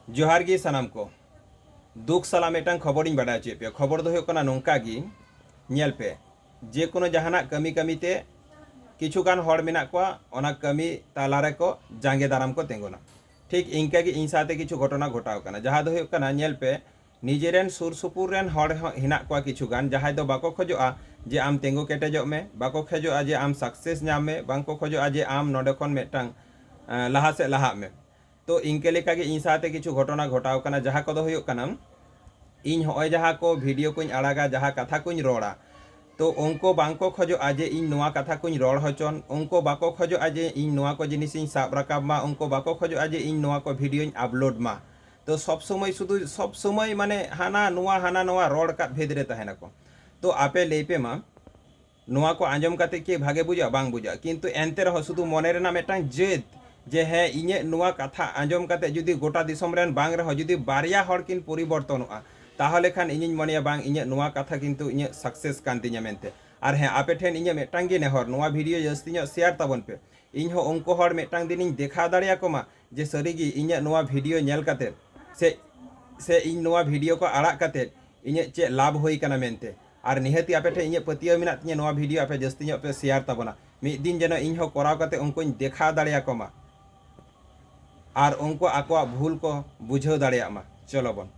जोहार गी सानाम को दुख साला मेटांग खबर इन बाडा पे खबर दो होना नोंका गी नेल पे जे कोनो जहाना कमी कमी ते किछुगान हड़ मेना कोआ ओना कमी तालारे को जांगे दाराम को तेंगोना ठीक इंका गी इन साथे किछु घटना घटाव कना जहाँ दो होना नेल पे निजेरेन सुर सुपुर रेन हड़ हिना कोआ किछुगान जहाँ दो बाको खोजोआ जे आम तेंगो केटेजोग में बाको खोजोआ जे आम सक्सेस नाम में बांको खोजोआ जे आम नोडे खन मेटांग लाहा से लाहा में तो इनके लेका गे इन साथे किछु घटना घटाव कना जहाँ को दो होयो कना इन होय जहाँ को वीडियो को आड़ागा जहाँ कथा को रोड़ा तो उनको बांको खोजो आजे इन नोआ कथा को रोड़ होचन उनको बाको खोजो आजे इन नोआ को जिनिस इन साब रकाब मा उनको बाको खोजो आजे इन नोआ को वीडियो अपलोड मा तो सब समय शुधु सब समय माने हाना नोआ रोड़ का भेद रे तहना को तो आपे लेपे मा नोआ को आंजम काते के भागे बुझा बांग बुझा किंतु एनते रहो शुधु मने रेना मेटांग जेद जे है इnye नोआ कथा आंजम काते जुदी गोटा दिसम रेन बांग रहो जुदी बारिया हड़ किन परिवर्तनोआ ताहले खान इᱧ मनेया बांग इnye नोआ कथा किंतु इnye सक्सेस कान तिnya मेनते आर हे आपे ठेन इnye मेटांग गे नेहर नोआ वीडियो जस्ती ᱧᱚᱜ शेयर ताबन पे ᱤᱧ ᱦᱚᱸ ᱩᱱᱠᱩ ᱦᱚᱲ ᱢᱤᱫᱴᱟᱝ ᱫᱤᱱᱤᱧ ᱫᱮᱠᱷᱟᱣ ᱫᱟᱲᱮᱭᱟᱠᱚ ᱢᱟ ᱡᱮ ᱥᱟᱹᱨᱤᱜᱮ ᱤᱧᱟᱹᱜ ᱱᱚᱣᱟ ᱵᱷᱤᱰᱤᱭᱳ ᱧᱮᱞ ᱠᱟᱛᱮ से ᱤᱧ ᱱᱚᱣᱟ ᱵᱷᱤᱰᱤᱭᱳ ᱠᱚ ᱟᱲᱟᱜ ᱠᱟᱛᱮ ᱤᱧᱟᱹᱜ ᱪᱮᱫ ᱞᱟᱵᱷ ᱦᱩᱭ ᱠᱟᱱᱟ ᱢᱮᱱᱛᱮ ᱟᱨ ᱱᱤᱦᱟᱹᱛᱤ ᱟᱯᱮ ᱴᱷᱮᱱ ᱤᱧᱟᱹᱜ ᱯᱟᱹᱛᱭᱟᱹᱣ ᱢᱮᱱᱟᱜ ᱛᱤᱧᱟᱹ ᱱᱚᱣᱟ ᱵᱷᱤᱰᱤᱭᱳ ᱟᱯᱮ ᱡᱟᱹᱥᱛᱤ ᱧᱚᱜ ᱯᱮ শেয়ার ᱛᱟᱵᱚᱱᱟ ᱢᱤᱫ ᱫᱤᱱ ᱡᱮᱱᱚ ᱤᱧ ᱦᱚᱸ ᱠᱚᱨᱟᱣ ᱠᱟᱛᱮ ᱩᱱᱠᱩᱧ ᱫᱮᱠᱷᱟᱣ ᱫᱟᱲᱮᱭᱟᱠᱚ ᱢᱟ ᱟᱨ ᱩᱱᱠᱩ ᱟᱠᱚᱣᱟᱜ ᱵᱷᱩᱞ ᱠᱚ ᱵᱩᱡᱷᱟᱹᱣ ᱫᱟᱲᱮᱭᱟᱜ ᱢᱟ। चलो बन।